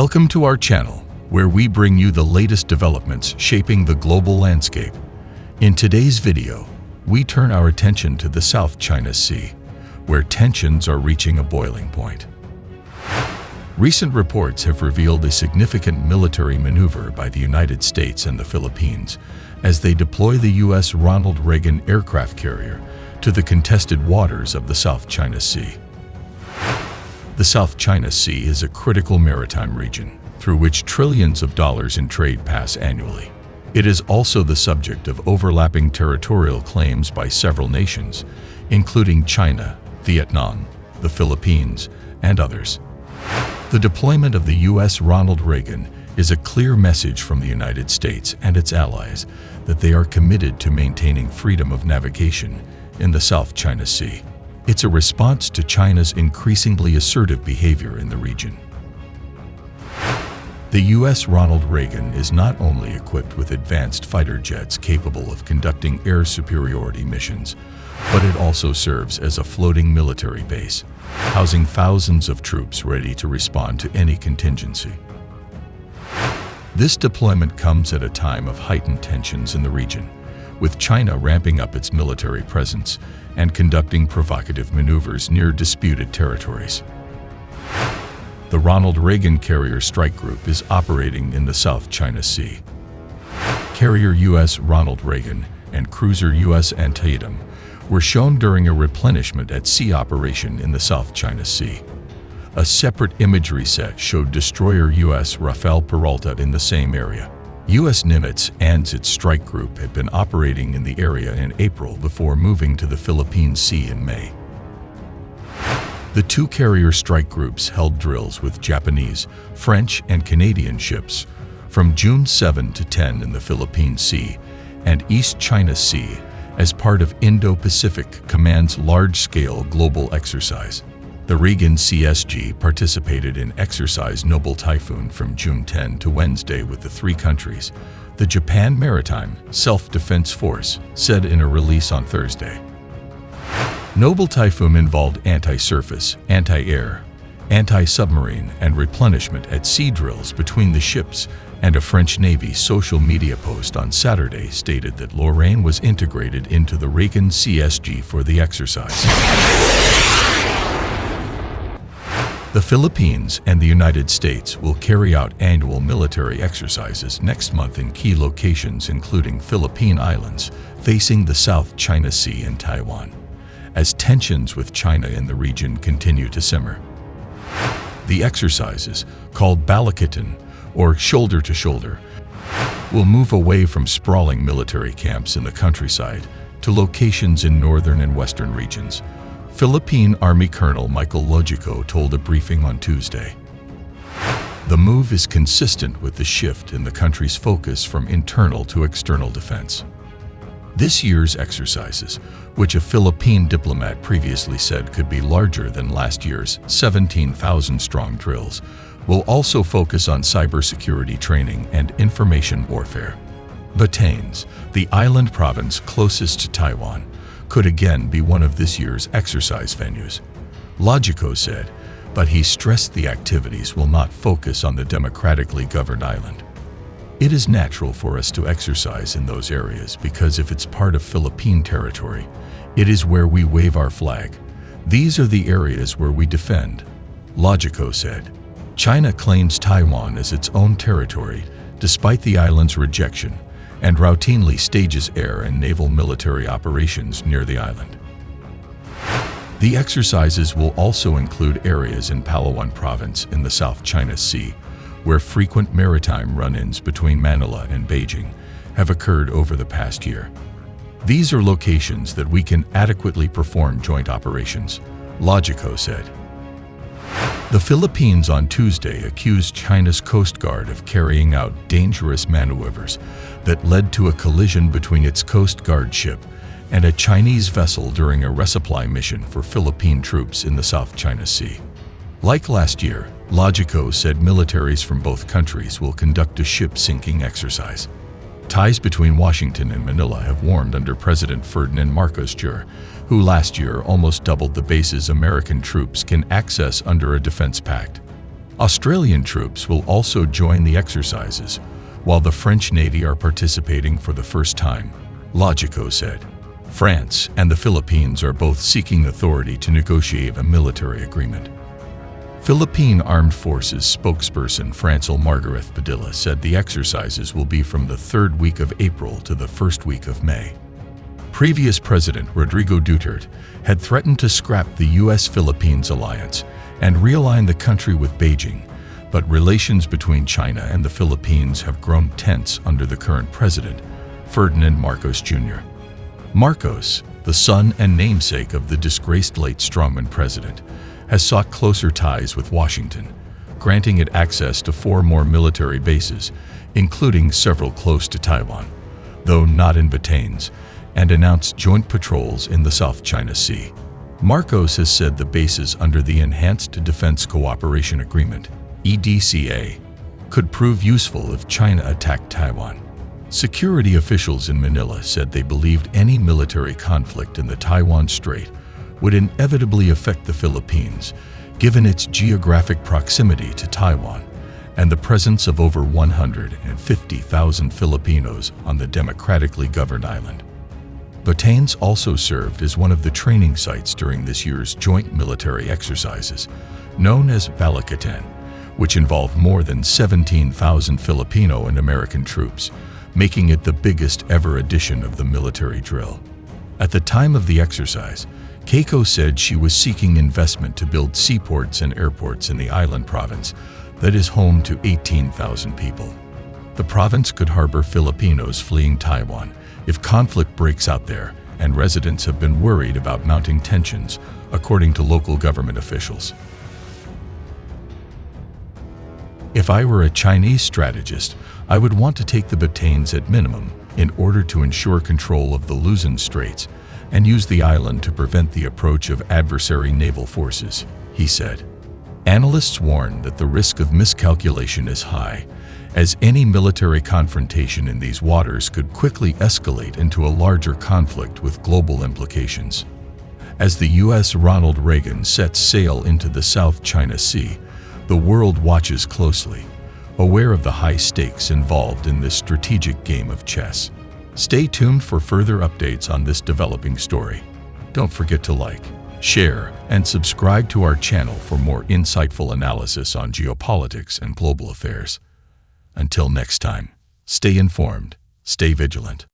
Welcome to our channel, where we bring you the latest developments shaping the global landscape. In today's video, we turn our attention to the South China Sea, where tensions are reaching a boiling point. Recent reports have revealed a significant military maneuver by the United States and the Philippines as they deploy the USS Ronald Reagan aircraft carrier to the contested waters of the South China Sea. The South China Sea is a critical maritime region through which trillions of dollars in trade pass annually. It is also the subject of overlapping territorial claims by several nations, including China, Vietnam, the Philippines, and others. The deployment of the USS Ronald Reagan is a clear message from the United States and its allies that they are committed to maintaining freedom of navigation in the South China Sea. It's a response to China's increasingly assertive behavior in the region. The USS Ronald Reagan is not only equipped with advanced fighter jets capable of conducting air superiority missions, but it also serves as a floating military base, housing thousands of troops ready to respond to any contingency. This deployment comes at a time of heightened tensions in the region, with China ramping up its military presence and conducting provocative maneuvers near disputed territories. The Ronald Reagan Carrier Strike Group is operating in the South China Sea. Carrier USS Ronald Reagan and cruiser USS Antietam were shown during a replenishment at sea operation in the South China Sea. A separate imagery set showed destroyer USS Rafael Peralta in the same area. U.S. Nimitz and its strike group had been operating in the area in April before moving to the Philippine Sea in May. The two carrier strike groups held drills with Japanese, French, and Canadian ships from June 7 to 10 in the Philippine Sea and East China Sea as part of Indo-Pacific Command's large-scale global exercise. The Reagan CSG participated in Exercise Noble Typhoon from June 10 to Wednesday with the three countries, the Japan Maritime Self-Defense Force said in a release on Thursday. Noble Typhoon involved anti-surface, anti-air, anti-submarine, and replenishment at sea drills between the ships, and a French Navy social media post on Saturday stated that Lorraine was integrated into the Reagan CSG for the exercise. The Philippines and the United States will carry out annual military exercises next month in key locations including Philippine Islands, facing the South China Sea and Taiwan, as tensions with China in the region continue to simmer. The exercises, called Balikatan, or shoulder-to-shoulder, will move away from sprawling military camps in the countryside to locations in northern and western regions, Philippine Army Colonel Michael Logico told a briefing on Tuesday. The move is consistent with the shift in the country's focus from internal to external defense. This year's exercises, which a Philippine diplomat previously said could be larger than last year's 17,000-strong drills, will also focus on cybersecurity training and information warfare. Batanes, the island province closest to Taiwan, could again be one of this year's exercise venues, Logico said, but he stressed the activities will not focus on the democratically governed island. It is natural for us to exercise in those areas because if it's part of Philippine territory, it is where we wave our flag. These are the areas where we defend, Logico said. China claims Taiwan as its own territory despite the island's rejection, and routinely stages air and naval military operations near the island. The exercises will also include areas in Palawan province in the South China Sea, where frequent maritime run-ins between Manila and Beijing have occurred over the past year. These are locations that we can adequately perform joint operations, Logico said. The Philippines on Tuesday accused China's Coast Guard of carrying out dangerous maneuvers that led to a collision between its Coast Guard ship and a Chinese vessel during a resupply mission for Philippine troops in the South China Sea. Like last year, Logico said militaries from both countries will conduct a ship-sinking exercise. Ties between Washington and Manila have warmed under President Ferdinand Marcos Jr., who last year almost doubled the bases American troops can access under a defense pact. Australian troops will also join the exercises, while the French Navy are participating for the first time, Logico said. France and the Philippines are both seeking authority to negotiate a military agreement. Philippine Armed Forces spokesperson Francil Margareth Padilla said the exercises will be from the third week of April to the first week of May. Previous President Rodrigo Duterte had threatened to scrap the U.S.-Philippines alliance and realign the country with Beijing, but relations between China and the Philippines have grown tense under the current president, Ferdinand Marcos Jr. Marcos, the son and namesake of the disgraced late strongman president, has sought closer ties with Washington, granting it access to 4 more military bases, including several close to Taiwan, though not in Batanes, and announced joint patrols in the South China Sea. Marcos has said the bases under the Enhanced Defense Cooperation Agreement, EDCA, could prove useful if China attacked Taiwan. Security officials in Manila said they believed any military conflict in the Taiwan Strait would inevitably affect the Philippines, given its geographic proximity to Taiwan and the presence of over 150,000 Filipinos on the democratically governed island. Batanes also served as one of the training sites during this year's joint military exercises, known as Balikatan, which involved more than 17,000 Filipino and American troops, making it the biggest ever edition of the military drill. At the time of the exercise, Keiko said she was seeking investment to build seaports and airports in the island province that is home to 18,000 people. The province could harbor Filipinos fleeing Taiwan if conflict breaks out there, and residents have been worried about mounting tensions, according to local government officials. If I were a Chinese strategist, I would want to take the Batanes at minimum in order to ensure control of the Luzon Straits and use the island to prevent the approach of adversary naval forces, he said. Analysts warn that the risk of miscalculation is high, as any military confrontation in these waters could quickly escalate into a larger conflict with global implications. As the USS Ronald Reagan sets sail into the South China Sea, the world watches closely, aware of the high stakes involved in this strategic game of chess. Stay tuned for further updates on this developing story. Don't forget to like, share, and subscribe to our channel for more insightful analysis on geopolitics and global affairs. Until next time, stay informed, stay vigilant.